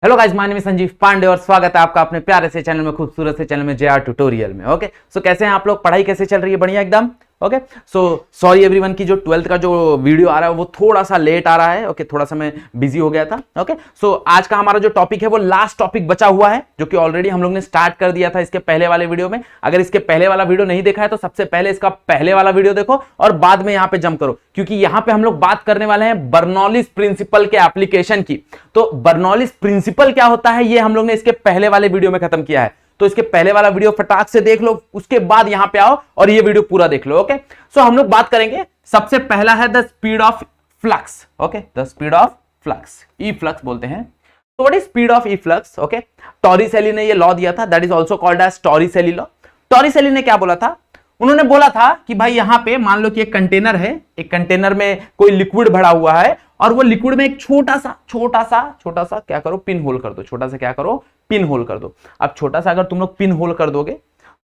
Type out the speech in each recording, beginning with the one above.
Hello guys, my name is Sanjeev Pandey और स्वागत है आपका अपने प्यारे से चैनल में, खूबसूरत से चैनल में, जेआर ट्यूटोरियल में। ओके सो कैसे हैं आप लोग? पढ़ाई कैसे चल रही है? बढ़िया एकदम। ओके सो सॉरी एवरीवन की जो 12th का जो वीडियो आ रहा है वो थोड़ा सा लेट आ रहा है। ओके थोड़ा सा मैं बिजी हो गया था। ओके सो आज का हमारा जो टॉपिक है वो लास्ट टॉपिक बचा हुआ है, जो कि ऑलरेडी हम लोग ने स्टार्ट कर दिया था इसके पहले वाले वीडियो में। अगर इसके पहले वाला वीडियो नहीं देखा है तो सबसे पहले इसका पहले वाला वीडियो देखो और बाद में यहां पे जंप करो, क्योंकि यहां पे हम लोग बात करने वाले हैं बर्नौलीज प्रिंसिपल के एप्लीकेशन की। तो बर्नौलीज प्रिंसिपल क्या होता है ये हम लोग ने इसके पहले वाले वीडियो में खत्म किया है, तो इसके पहले वाला वीडियो फटाक से देख लो, उसके बाद यहां पे आओ और ये वीडियो पूरा देख लो। ओके सो हम लोग बात करेंगे, सबसे पहला है the speed of flux. Okay the speed of flux, efflux बोलते हैं। तो what is speed of efflux? Okay Torricelli ने ये लॉ दिया था, that is also called as Torricelli law. Torricelli ने क्या बोला था? उन्होंने बोला था कि भाई यहां पे मान लो कि एक कंटेनर है, एक कंटेनर में कोई लिक्विड भरा हुआ है और वो लिक्विड में एक छोटा सा क्या करो, पिन होल कर दो। छोटा सा क्या करो, पिन होल कर दो। अब छोटा सा अगर तुम लोग पिन होल कर दोगे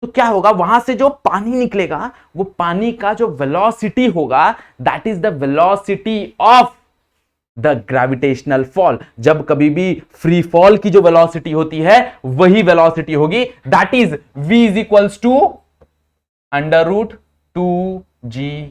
तो क्या होगा, वहां से जो पानी निकलेगा वो पानी का जो वेलोसिटी होगा that is the velocity of the gravitational fall. जब कभी भी फ्री फॉल की जो वेलोसिटी होती है वही वेलोसिटी होगी, that is v is equals to under root 2gh।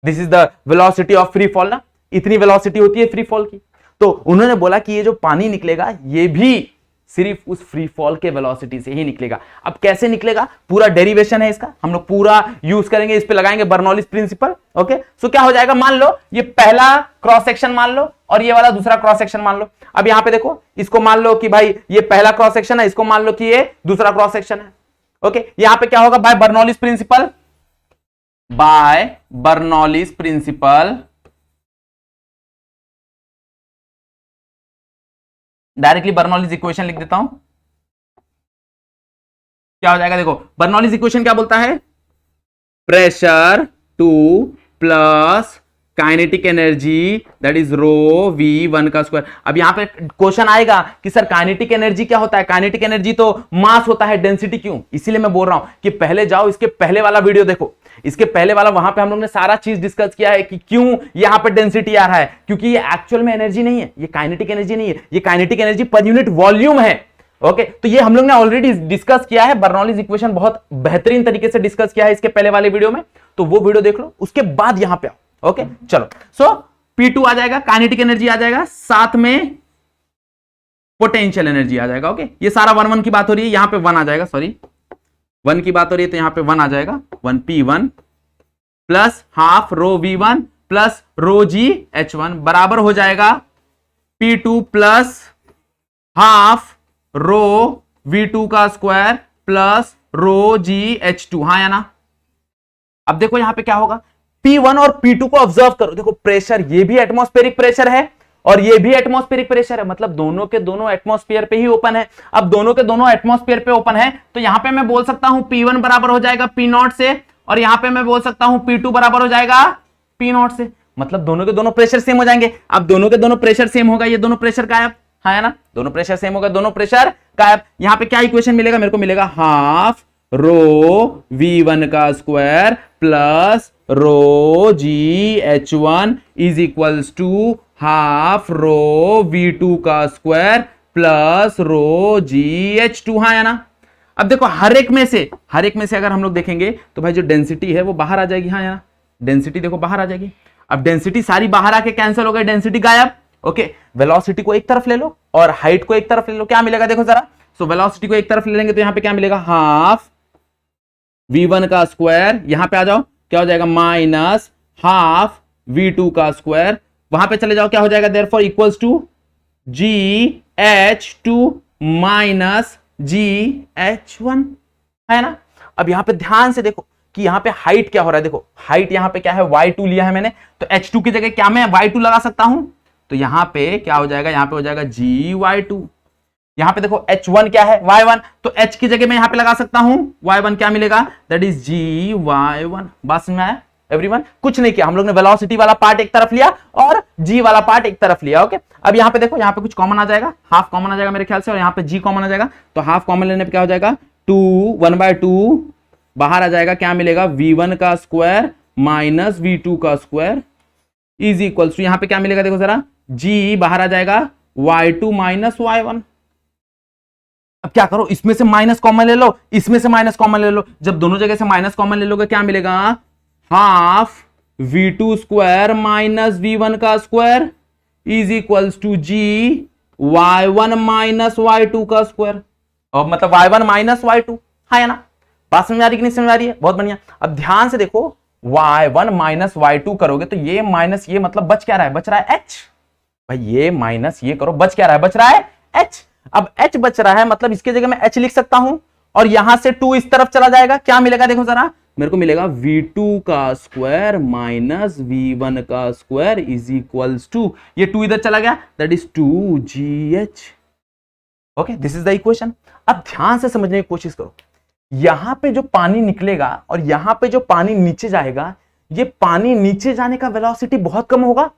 This is the velocity of free fall ना, इतनी वेलोसिटी होती है फ्री फॉल की। तो उन्होंने बोला कि ये जो पानी निकलेगा ये भी सिर्फ उस फ्री फॉल के वेलोसिटी से ही निकलेगा। अब कैसे निकलेगा, पूरा डेरिवेशन है इसका, हम लोग पूरा यूज करेंगे, इस पे लगाएंगे बर्नौलीज प्रिंसिपल। ओके सो क्या हो जाएगा, मान लो ये पहला क्रॉस सेक्शन मान लो और ये वाला दूसरा क्रॉस सेक्शन मान लो। अब यहां पे देखो, इसको मान लो कि भाई ये पहला क्रॉस सेक्शन है, इसको मान लो कि ये दूसरा क्रॉस सेक्शन है। ओके यहां पे क्या होगा, by Bernoulli's principle, by Bernoulli's principle directly Bernoulli's equation लिख देता हूं। क्या हो जाएगा, देखो बर्नौलीज इक्वेशन क्या बोलता है, pressure two plus kinetic energy that is rho v1 का स्क्वायर। अब यहां पे क्वेश्चन आएगा कि सर काइनेटिक एनर्जी क्या होता है? काइनेटिक एनर्जी तो मास होता है, डेंसिटी क्यों? इसीलिए मैं बोल रहा हूं कि पहले जाओ इसके पहले वाला वीडियो देखो, इसके पहले वाला, वहां पे हम लोग ने सारा चीज डिस्कस किया है कि क्यों यहां पे डेंसिटी आ रहा है, क्योंकि ये एक्चुअल में एनर्जी नहीं है, ये काइनेटिक एनर्जी नहीं है, ये kinetic energy per unit volume है। ओके तो ये हम लोग ने ऑलरेडी डिस्कस किया है, बर्नौलीज इक्वेशन बहुत बेहतरीन तरीके से डिस्कस किया है इसके पहले वाले वीडियो में, तो वो वीडियो देख लो, उसके बाद यहां पे आओ। ओके चलो सो P2 आ जाएगा, काइनेटिक एनर्जी आ जाएगा, साथ में पोटेंशियल एनर्जी आ जाएगा। ओके ये सारा 1 1 की बात हो रही है, यहां पे 1 आ जाएगा, सॉरी 1 की बात हो रही है तो यहां पे 1 आ जाएगा, 1p1 plus half rho v1 plus rho gh1 बराबर हो जाएगा p2 plus half rho v2 का स्क्वायर प्लस रो gh2। हाँ या ना? अब देखो यहां पे क्या होगा, P1 और P2 को ऑब्जर्व करो, देखो प्रेशर ये भी एटमॉस्फेरिक प्रेशर है और ये भी एटमॉस्फेरिक प्रेशर है, मतलब दोनों के दोनों एटमॉस्फेयर पे ही ओपन है। अब दोनों के दोनों एटमॉस्फेयर पे ओपन है तो यहां पे मैं बोल सकता हूं P1 बराबर हो जाएगा P0 से, और यहां पे मैं बोल सकता हूं P2 बराबर हो जाएगा P0 से, मतलब दोनों के दोनों प्रेशर सेम हो जाएंगे। अब दोनों के दोनों प्रेशर सेम होगा, ये दोनों प्रेशर गायब, हाँ है ना, दोनों प्रेशर सेम होगा, दोनों प्रेशर गायब। यहां पे क्या इक्वेशन मिलेगा मेरे को, मिलेगा हाफ रो v1 का square plus rho gh1 is equals to half rho v2 का स्क्वायर प्लस रो gh2। हाँ या ना? अब देखो हर एक में से अगर हम लोग देखेंगे तो भाई जो डेंसिटी है वो बाहर आ जाएगी। हाँ या ना? डेंसिटी देखो बाहर आ जाएगी। अब डेंसिटी सारी बाहर आके कैंसिल हो गई, डेंसिटी गायब। ओके वेलोसिटी को एक तरफ ले लो और हाइट को एक तरफ ले लो, क्या मिलेगा देखो जरा। सो वेलोसिटी को एक तरफ ले लेंगे तो यहां पे क्या मिलेगा, हाफ v1 का स्क्वायर, यहां पे आ जाओ क्या हो जाएगा, माइनस हाफ v2 का स्क्वायर, वहां पे चले जाओ क्या हो जाएगा, therefore equals to gh2 minus gh1, है ना। अब यहां पे ध्यान से देखो कि यहां पे हाइट क्या हो रहा है, देखो हाइट यहां पे क्या है, y2 लिया है मैंने, तो h2 की जगह क्या मैं y2 लगा सकता हूं, तो यहां पे क्या हो जाएगा, यहां पे हो जाएगा gy2। यहां पे देखो h1 क्या है, y1, तो h की जगह मैं यहां पे लगा सकता हूं y1, क्या मिलेगा, दैट इज gy1। बस में आया एवरीवन, कुछ नहीं किया हम लोग ने, वेलोसिटी वाला पार्ट एक तरफ लिया और g वाला पार्ट एक तरफ लिया। ओके अब यहां पे देखो, यहां पे कुछ कॉमन आ जाएगा, हाफ कॉमन आ जाएगा मेरे ख्याल से, और यहां पे g कॉमन आ जाएगा, तो हाफ कॉमन लेने पे क्या हो जाएगा, 1/2 बाहर आ जाएगा, क्या मिलेगा, v1 का स्क्वायर माइनस v2 का स्क्वायर इज इक्वल टू, यहां पे क्या मिलेगा देखो जरा, g बाहर आ जाएगा, y2 माइनस y1। अब क्या करो, इसमें से माइनस कॉमन ले लो, इसमें से माइनस कॉमन ले लो। जब दोनों जगह से माइनस कॉमन ले लोगे क्या मिलेगा, half v2 square minus v1 का square is equals to g y1 minus y2 का स्क्वायर, और मतलब y1 माइनस y2। हाँ या ना, बात समझ आ रही कि नहीं समझ आ रही है? बहुत बढ़िया। अब ध्यान से देखो, y1 माइनस y2 करोगे तो ये माइनस ये मतलब बच क्या रहा है, बच रहा है h। भाई ये माइनस ये करो, बच क्या रहा है, बच रहा है h। अब h बच रहा है मतलब इसके जगह मैं h लिख सकता हूं, और यहां से 2 इस तरफ चला जाएगा, क्या मिलेगा देखो जरा, मेरे को मिलेगा v2 का स्क्वायर माइनस v1 का स्क्वायर इज इक्वल्स टू, ये 2 इधर चला गया, that is 2gh। Okay, this is the equation. अब ध्यान से समझने की कोशिश करो, यहां पे जो पानी निकलेगा और यहां पे जो पानी नीचे जाएगा, ये पानी नीचे जाने का वेलोसिटी बहुत कम होगा।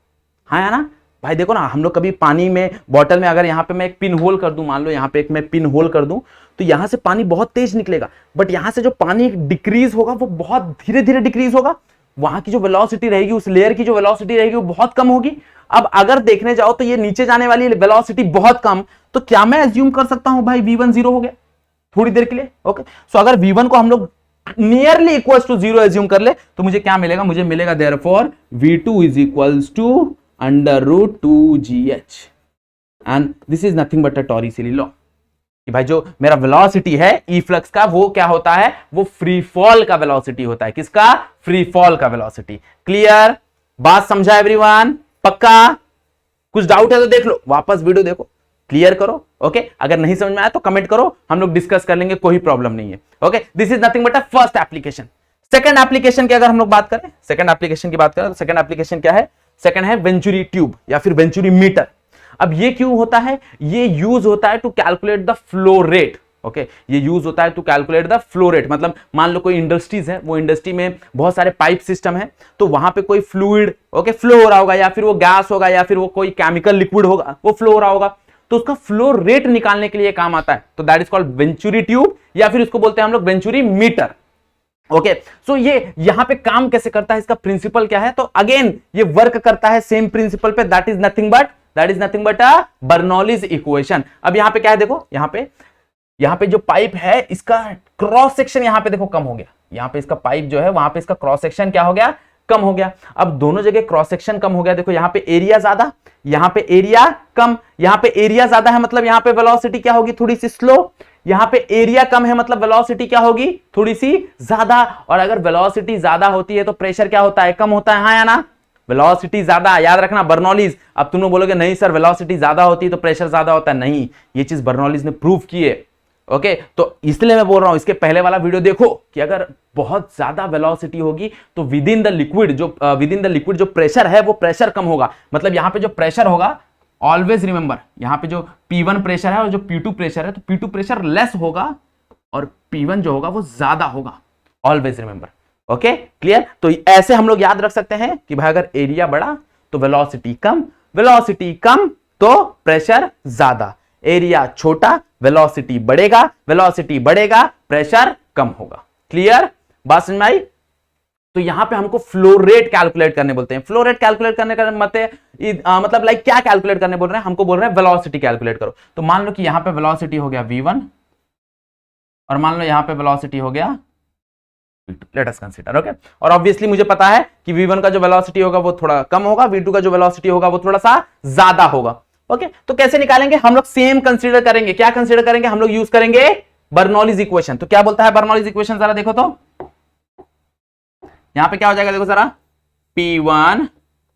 हाँ या ना भाई, देखो ना, हम लोग कभी पानी में बॉटल में अगर यहां पे मैं एक पिन होल कर दूं, मान लो यहां पे एक मैं पिन होल कर दूं, तो यहां से पानी बहुत तेज निकलेगा, बट यहां से जो पानी डिक्रीज होगा वो बहुत धीरे धीरे डिक्रीज होगा। वहां की जो वेलोसिटी रहेगी, उस लेयर की जो वेलोसिटी रहेगी वो बहुत कम होगी। अब अगर देखने जाओ तो ये नीचे जाने वाली वेलोसिटी बहुत कम, तो क्या मैं एज्यूम कर सकता हूं भाई v1 0 हो गया थोड़ी देर के लिए। ओके, सो अगर v1 को हम लोग नियरली इक्वल्स टू 0 एज्यूम कर ले तो मुझे क्या मिलेगा, मुझे मिलेगा therefore v2 is equals to under root 2gh, and this is nothing but a Torricelli law कि भाई जो मेरा वेलोसिटी है ई फ्लक्स का, वो क्या होता है, वो फ्री फॉल का वेलोसिटी होता है। किसका, फ्री फॉल का वेलोसिटी। क्लियर, बात समझा एवरीवन? पक्का? कुछ डाउट है तो देख लो, वापस वीडियो देखो, क्लियर करो। ओके, अगर नहीं समझ में आया तो कमेंट करो, हम लोग डिस्कस कर लेंगे, कोई प्रॉब्लम नहीं है। Okay, this is nothing but a first application. Second application की अगर हम लोग बात करें, सेकंड एप्लीकेशन की बात करें तो सेकंड एप्लीकेशन क्या है, सेकंड है वेंचुरी ट्यूब या फिर वेंचुरी मीटर। अब ये क्यों होता है, ये यूज होता है to calculate the flow rate. Okay, ये यूज होता है to calculate the flow rate. मतलब मान लो कोई इंडस्ट्रीज है, वो इंडस्ट्री में बहुत सारे पाइप सिस्टम है, तो वहां पे कोई फ्लूइड ओके फ्लो हो रहा होगा, या फिर वो गैस होगा, या फिर वो कोई केमिकल लिक्विड होगा, वो फ्लो हो रहा होगा, तो उसका फ्लो रेट निकालने के लिए काम आता है, तो that is called venturi tube, या फिर उसको बोलते हैं हम लोग वेंचुरी मीटर। ओके, सो ये यहां पे काम कैसे करता है, इसका प्रिंसिपल क्या है, तो अगेन ये वर्क करता है सेम प्रिंसिपल पे, that is nothing but a Bernoulli's equation. अब यहां पे क्या है, देखो यहां पे जो पाइप है इसका क्रॉस सेक्शन यहां पे देखो कम हो गया, यहां पे इसका पाइप जो है वहां पे इसका क्रॉस सेक्शन क्या हो गया, कम हो गया। अब दोनों जगह क्रॉस सेक्शन कम हो गया, देखो यहां पे एरिया ज्यादा, यहां पे एरिया कम, यहां पे एरिया ज्यादा है मतलब यहां पे वेलोसिटी क्या होगी, थोड़ी सी स्लो, यहां पे एरिया कम है मतलब वेलोसिटी क्या होगी, थोड़ी सी ज्यादा। और अगर वेलोसिटी ज्यादा होती है तो प्रेशर क्या होता है, कम होता है। हाँ या ना, वेलोसिटी ज्यादा, याद रखना बर्नौलीज। अब तुम लोग बोलोगे नहीं सर वेलोसिटी ज्यादा होती है तो प्रेशर ज्यादा होता है, नहीं, ये चीज बर्नौलीज ने प्रूव की है। ओके, तो इसलिए मैं बोल रहा हूं, इसके पहले वाला वीडियो देखो कि अगर बहुत ज्यादा वेलोसिटी होगी तो विद इन द लिक्विड जो प्रेशर है वो प्रेशर कम होगा। मतलब यहां पे जो प्रेशर होगा, ऑलवेज रिमेंबर, यहां पे जो P1 प्रेशर है और जो P2 प्रेशर है, तो P2 प्रेशर लेस होगा और P1 जो होगा वो ज्यादा होगा, ऑलवेज रिमेंबर। Okay, clear? तो ऐसे हम लोग याद रख सकते हैं कि भाई अगर एरिया बड़ा तो वेलोसिटी कम तो प्रेशर ज्यादा, एरिया छोटा वेलोसिटी बढ़ेगा प्रेशर कम होगा। क्लियर, बात समझ में आई? तो यहां पे हमको फ्लो रेट कैलकुलेट करने बोलते हैं। फ्लो रेट कैलकुलेट करने का मतलब लाइक क्या कैलकुलेट करने बोल रहे हैं, हमको बोल रहे हैं वेलोसिटी कैलकुलेट करो। तो मान लो कि यहां पे वेलोसिटी हो गया v1 और मान लो यहां पे वेलोसिटी हो गया v2, let us consider. Okay, और ऑब्वियसली मुझे पता है कि v1 का जो वेलोसिटी होगा वो थोड़ा कम होगा, v2 का जो वेलोसिटी होगा वो थोड़ा सा ज्यादा होगा। ओके, तो कैसे निकालेंगे, हम लोग सेम कंसीडर करेंगे। क्या कंसीडर करेंगे, हम लोग यूज करेंगे बर्नौलीज इक्वेशन। तो क्या बोलता है बर्नौलीज इक्वेशन, जरा देखो तो यहां पे क्या हो जाएगा, देखो जरा, P1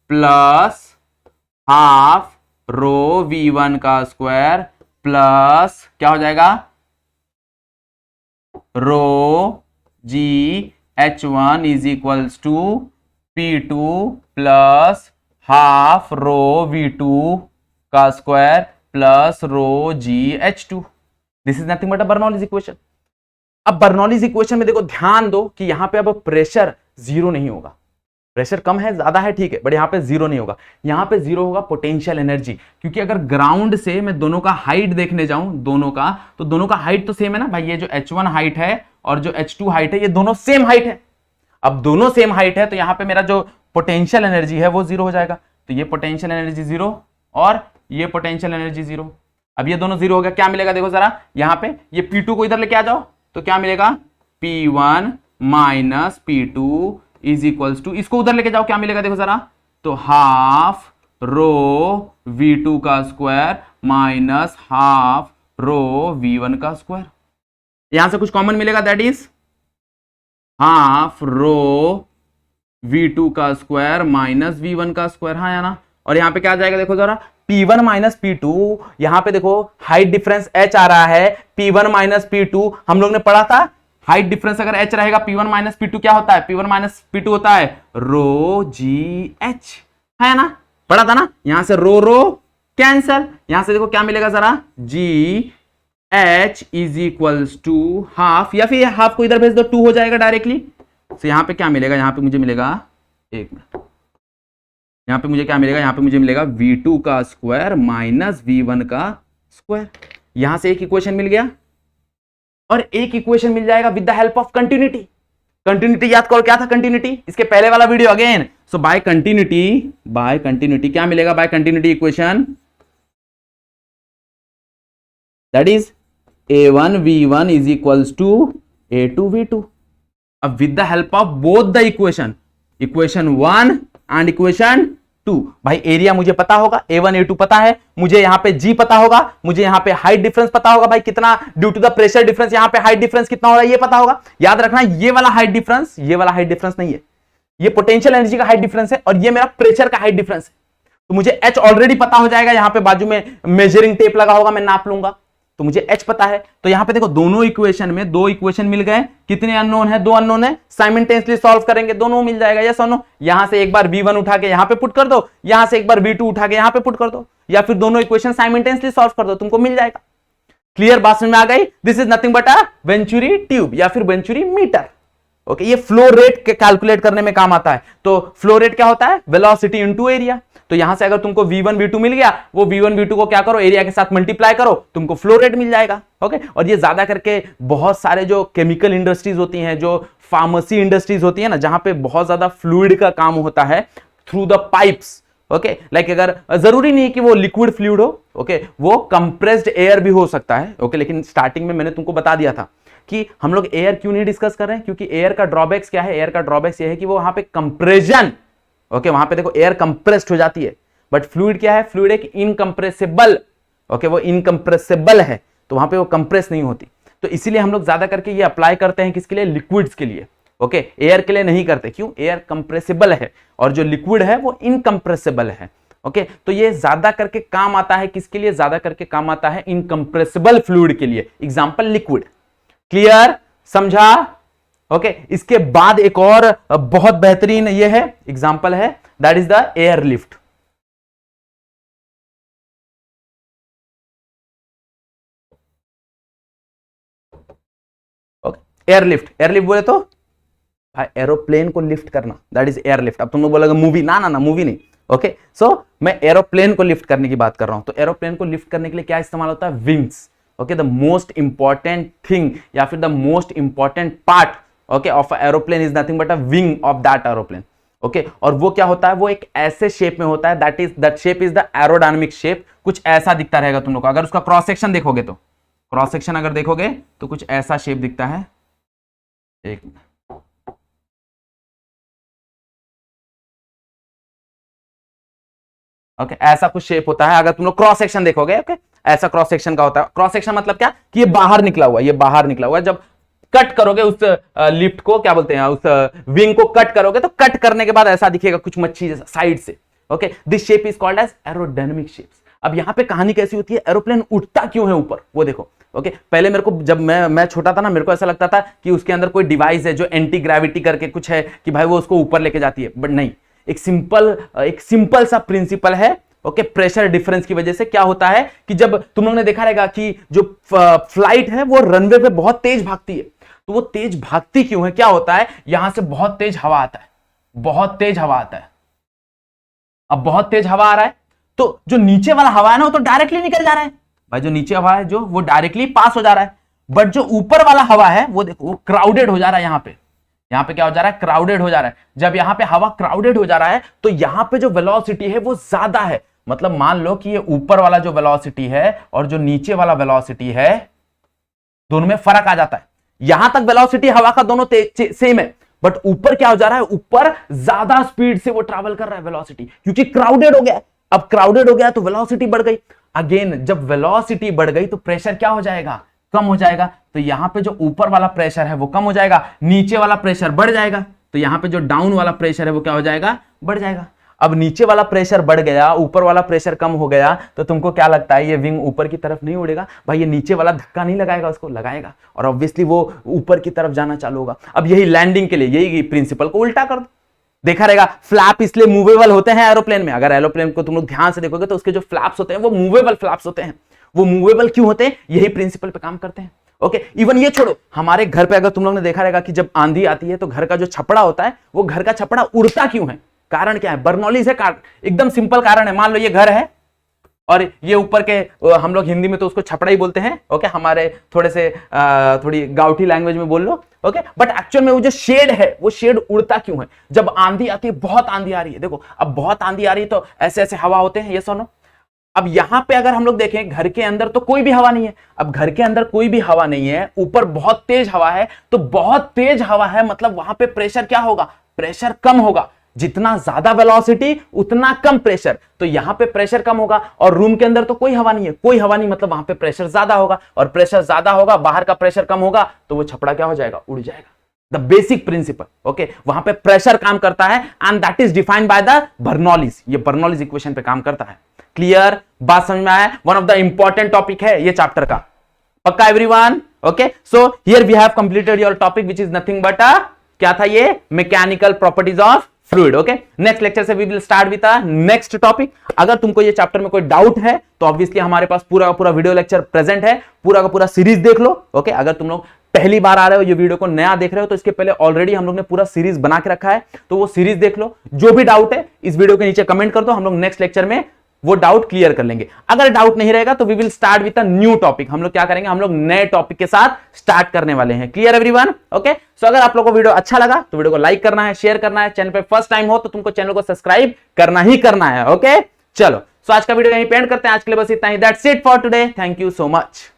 plus half rho V1 का स्क्वायर प्लस क्या हो जाएगा, rho GH1 is equals to P2 plus half rho V2 का square plus rho GH2। This is nothing but a Bernoulli's equation. अब बर्नौलीज इक्वेशन में देखो, ध्यान दो कि यहां पे अब प्रेशर जीरो नहीं होगा, प्रेशर कम है ज्यादा है ठीक है, बट यहां पे जीरो नहीं होगा, यहां पे जीरो होगा पोटेंशियल एनर्जी। क्योंकि अगर ग्राउंड से मैं दोनों का हाइट देखने जाऊं, दोनों का हाइट तो सेम है ना भाई, ये जो H1 हाइट है और जो H2 हाइट है, ये दोनों सेम हाइट है। अब दोनों सेम हाइट है तो यहां पे मेरा जो पोटेंशियल एनर्जी है वो जीरो हो जाएगा, तो ये पोटेंशियल एनर्जी जीरो और ये पोटेंशियल एनर्जी जीरो। अब ये दोनों जीरो हो गया, क्या मिलेगा देखो जरा यहां पे, ये P2 को इधर लेके आ जाओ तो क्या मिलेगा, P1 minus P2 is equals to, इसको उधर लेके जाओ क्या मिलेगा देखो जरा, तो हाफ रो V2 का square minus half rho V1 का स्क्वायर। यहां से कुछ कॉमन मिलेगा, that is half rho V2 का स्क्वायर माइनस V1 का स्क्वायर, हाँ या ना। और यहां पे क्या आ जाएगा देखो जरा, P1 माइनस P2, यहां पे देखो हाइट डिफरेंस H आ रहा है, P1 माइनस P2 हम लोग ने पढ़ा था, हाइट डिफरेंस अगर H रहेगा P1 माइनस P2 क्या होता है, P1 माइनस P2 होता है रो जी एच, है ना, पढ़ा था ना। यहां से रो रो कैंसल, यहां से देखो क्या मिलेगा जरा, g h is equals to half, या फिर हाफ को इधर भेज दो, 2 हो जाएगा डायरेक्टली। तो यहां पे क्या मिलेगा, यहां पे मुझे मिलेगा, एक मिनट, यहां पे मुझे क्या मिलेगा, यहां पे मुझे मिलेगा V2 का स्क्वायर माइनस V1 का स्क्वायर। यहां से एक इक्वेशन मिल गया, और एक इक्वेशन मिल जाएगा with the help of continuity. Continuity याद करो क्या था कंटिन्यूटी, इसके पहले वाला video again. So by continuity क्या मिलेगा, by continuity equation that is A1 V1 is equals to A2 V2। अब with the help of both the equation 1 and equation 2, भाई एरिया मुझे पता होगा, A1 A2 पता है, मुझे यहां पे G पता होगा, मुझे यहां पे हाइट डिफरेंस पता होगा, भाई कितना due to the pressure difference यहां पे हाइट डिफरेंस कितना हो रहा है ये पता होगा। याद रखना ये वाला हाइट डिफरेंस, ये वाला हाइट डिफरेंस नहीं है, ये पोटेंशियल एनर्जी का हाइट डिफरेंस है, और ये मेरा प्रेशर का हाइट डिफरेंस है। तो मुझे H ऑलरेडी पता हो जाएगा, यहां पे बाजू में मेजरिंग टेप लगा होगा, मैं नाप लूंगा, तो मुझे H पता है। तो यहां पे देखो दोनों इक्वेशन में 2 इक्वेशन मिल गए, कितने अननोन है, 2 अननोन है, साइमल्टेनियसली सॉल्व करेंगे दोनों मिल जाएगा, यस और नो। यहां से एक बार V1 उठा के यहां पे पुट कर दो, यहां से एक बार V2 उठा के यहां पे पुट कर दो, या फिर दोनों इक्वेशन साइमल्टेनियसली सॉल्व कर दो, तुमको मिल जाएगा। क्लियर, बात समझ में आ गई। This is nothing but a venturi tube या फिर वेंचुरी मीटर। ओके, ये फ्लो रेट कैलकुलेट करने में काम आता है। तो फ्लो रेट क्या होता है, वेलोसिटी इनटू एरिया। तो यहां से अगर तुमको V1 V2 मिल गया, वो V1 V2 को क्या करो, एरिया के साथ मल्टीप्लाई करो, तुमको फ्लो रेट मिल जाएगा। ओके, और ये ज्यादा करके बहुत सारे जो केमिकल इंडस्ट्रीज होती हैं, जो फार्मेसी इंडस्ट्रीज होती है ना, जहां पे बहुत ज्यादा फ्लूइड का काम होता है through the pipes. Okay, like अगर जरूरी नहीं है कि वो लिक्विड फ्लूइड हो, ओके, वो कंप्रेस्ड एयर भी हो सकता है। ओके, लेकिन स्टार्टिंग में मैंने तुमको बता दिया था कि हम लोग एयर क्यों नहीं डिस्कस कर रहे हैं, क्योंकि एयर का ड्रॉबैक्स क्या है, एयर का ड्रॉबैक्स ये है कि वो वहां पे कंप्रेशन, ओके, वहां पे देखो एयर कंप्रेस्ड हो जाती है, बट फ्लूइड क्या है, फ्लूइड एक इनकंप्रेसिबल, ओके, वो इनकंप्रेसिबल है, तो वहां पे वो कंप्रेस नहीं होती। तो इसीलिए हम लोग ज्यादा करके ये अप्लाई करते हैं किसके लिए, लिक्विड्स के लिए। ओके, एयर के लिए नहीं करते, क्यों, एयर कंप्रेसिबल है और जो लिक्विड है वो इनकंप्रेसिबल है। ओके, तो ये ज्यादा करके काम आता है किसके लिए, ज्यादा करके काम आता है इनकंप्रेसिबल फ्लूइड के लिए, एग्जांपल लिक्विड। क्लियर, समझा। ओके, इसके बाद एक और बहुत बेहतरीन ये है एग्जांपल है, that is the air lift. Okay, air lift बोले तो भाई एरोप्लेन को लिफ्ट करना, दैट इज एयर लिफ्ट। अब तुम लोग बोलोगे मूवी, ना ना ना मूवी नहीं। ओके, सो मैं एरोप्लेन को लिफ्ट करने की बात कर रहा हूं। तो एरोप्लेन को लिफ्ट करने के लिए क्या इस्तेमाल होता है, wings. Okay, the most important thing या फिर the most important part, okay, of aeroplane is nothing but a wing of that aeroplane. Okay, और वो क्या होता है, वो एक ऐसे शेप में होता है, that shape is the aerodynamic shape. कुछ ऐसा दिखता रहेगा तुम लोग को, अगर उसका क्रॉस सेक्शन देखोगे तो, क्रॉस सेक्शन अगर देखोगे तो कुछ ऐसा शेप दिखता है। एक ओके, ऐसा कुछ शेप होता है अगर तुम लोग क्रॉस सेक्शन देखोगे। ओके, ऐसा क्रॉस सेक्शन का होता है। क्रॉस सेक्शन मतलब क्या, कि ये बाहर निकला हुआ, ये बाहर निकला हुआ। जब कट करोगे उस लिफ्ट को, क्या बोलते हैं, उस विंग को कट करोगे, तो कट करने के बाद ऐसा दिखेगा कुछ मच्छी जैसा साइड से। Okay, this shape is called as aerodynamic shapes. अब यहां पे कहानी कैसी होती है, एरोप्लेन उठता क्यों है ऊपर, वो देखो। ओके, पहले मेरे को, जब मैं छोटा था ना, मेरे को ऐसा लगता था कि उसके अंदर कोई डिवाइस है जो एंटी ग्रेविटी करके कुछ है, कि भाई वो उसको ऊपर लेके जाती है, बट नहीं। एक सिंपल सा प्रिंसिपल है। ओके, प्रेशर डिफरेंस की वजह से क्या होता है कि जब तुम लोगों ने देखा रहेगा कि जो फ्लाइट है वो रनवे पे बहुत तेज भागती है, तो वो तेज भागती क्यों है, क्या होता है, यहां से बहुत तेज हवा आता है, बहुत तेज हवा आता है। अब बहुत तेज हवा आ रहा है, तो जो नीचे वाला हवा है ना, वो तो डायरेक्टली निकल जा रहा है, भाई जो नीचे हवा है जो, वो डायरेक्टली पास हो जा रहा है। बट जो ऊपर वाला हवा है वो देखो, वो क्राउडेड हो जा रहा है। यहां पे क्या हो जा रहा है, क्राउडेड हो जा रहा है। जब यहां पे हवा क्राउडेड हो जा रहा है, तो यहां पे जो वेलोसिटी है वो ज्यादा है, मतलब मान लो कि ये ऊपर वाला जो वेलोसिटी है और जो नीचे वाला वेलोसिटी है दोनों में फर्क आ जाता है। यहां तक वेलोसिटी हवा का दोनों सेम है, बट ऊपर क्या हो जा रहा है, ऊपर ज्यादा स्पीड से वो ट्रैवल कर रहा है वेलोसिटी, क्योंकि क्राउडेड हो गया। अब क्राउडेड हो गया तो वेलोसिटी बढ़ गई। अगेन जब वेलोसिटी बढ़ गई तो प्रेशर क्या हो जाएगा, कम हो जाएगा। तो यहां पे जो ऊपर वाला प्रेशर है वो कम हो जाएगा, नीचे वाला प्रेशर बढ़ जाएगा। तो यहां पे जो डाउन वाला प्रेशर है वो क्या हो जाएगा, बढ़ जाएगा। अब नीचे वाला प्रेशर बढ़ गया, ऊपर वाला प्रेशर कम हो गया, तो तुमको क्या लगता है ये विंग ऊपर की तरफ नहीं उड़ेगा? भाई ये नीचे वाला धक्का नहीं लगाएगा, उसको लगाएगा और ऑब्वियसली वो ऊपर की तरफ जाना चालू होगा। अब यही लैंडिंग के लिए यही प्रिंसिपल को उल्टा कर दो, देखा रहेगा। फ्लैप इसलिए मूवेबल होते हैं एरोप्लेन में। अगर एरोप्लेन को तुम लोग ध्यान से देखोगे तो उसके जो फ्लैप्स होते हैं वो मूवेबल फ्लैप्स होते हैं। वो मूवेबल क्यों होते हैं? यही प्रिंसिपल पे काम करते हैं। ओके, इवन ये छोड़ो, हमारे घर पे अगर तुम लोग ने देखा रहेगा कि जब आंधी आती है तो घर का जो छपड़ा होता है वो घर का छपड़ा उड़ता क्यों है? कारण क्या है? बर्नौली से एकदम सिंपल कारण है। मान लो ये घर है और ये ऊपर के, हम लोग हिंदी में तो उसको छपड़ा ही बोलते हैं। ओके, हमारे थोड़े से थोड़ी गाउठी लैंग्वेज में बोल लो। ओके, बट एक्चुअल में वो जो शेड है वो शेड उड़ता क्यों है? जब आंधी आती है, बहुत आंधी आ रही है, देखो अब बहुत आंधी आ रही है तो ऐसे ऐसे हवा होते हैं, ये सुनो। अब यहां पे अगर हम लोग देखें घर के अंदर तो कोई भी हवा नहीं है। अब घर के अंदर कोई भी हवा नहीं है, ऊपर बहुत तेज हवा है, तो बहुत तेज हवा है मतलब वहां पे प्रेशर क्या होगा, प्रेशर कम होगा। जितना ज्यादा वेलोसिटी उतना कम प्रेशर, तो यहां पे प्रेशर कम होगा। और रूम के अंदर तो कोई हवा नहीं है, कोई हवा नहीं मतलब वहां पे प्रेशर ज्यादा होगा, और प्रेशर ज्यादा होगा, बाहर का प्रेशर कम होगा, तो वो छपड़ा क्या हो जाएगा, उड़ जाएगा। The basic principle. ओके, वहां पे प्रेशर काम करता है and that is defined by the Bernoulli's. ये बर्नौलीज इक्वेशन पे काम करता है। क्लियर? बात समझ में आया? One of the important topic है ये चैप्टर का। पक्का everyone? Okay, so here we have completed your topic which is nothing but क्या था ये, mechanical properties of fluid. Okay, next lecture से we will start with next topic. अगर तुमको ये चैप्टर में कोई डाउट है तो ऑब्वियसली हमारे पास पूरा का पूरा वीडियो लेक्चर प्रेजेंट है, पूरा का पूरा सीरीज देख लो। ओके, अगर तुम लोग पहली बार आ रहे हो, ये वीडियो को नया देख रहे हो, तो इसके पहले ऑलरेडी हम लोग ने पूरा सीरीज बना के रखा है, तो वो सीरीज देख लो। जो भी डाउट है इस वीडियो के नीचे कमेंट कर दो, हम लोग नेक्स्ट लेक्चर में वो डाउट क्लियर कर लेंगे। अगर डाउट नहीं रहेगा तो we will start with a new topic. हम लोग क्या करेंगे, हम लोग नए टॉपिक के साथ स्टार्ट करने वाले हैं। Clear everyone? ओके, सो अगर आप लोगों को वीडियो अच्छा लगा तो वीडियो को लाइक करना है, शेयर करना है। चैनल पे फर्स्ट टाइम हो तो तुमको चैनल को सब्सक्राइब करना ही करना है। ओके, चलो, सो आज का वीडियो यहीं पे एंड करते हैं। आज के लिए बस इतना ही। That's it for today. Thank you so much.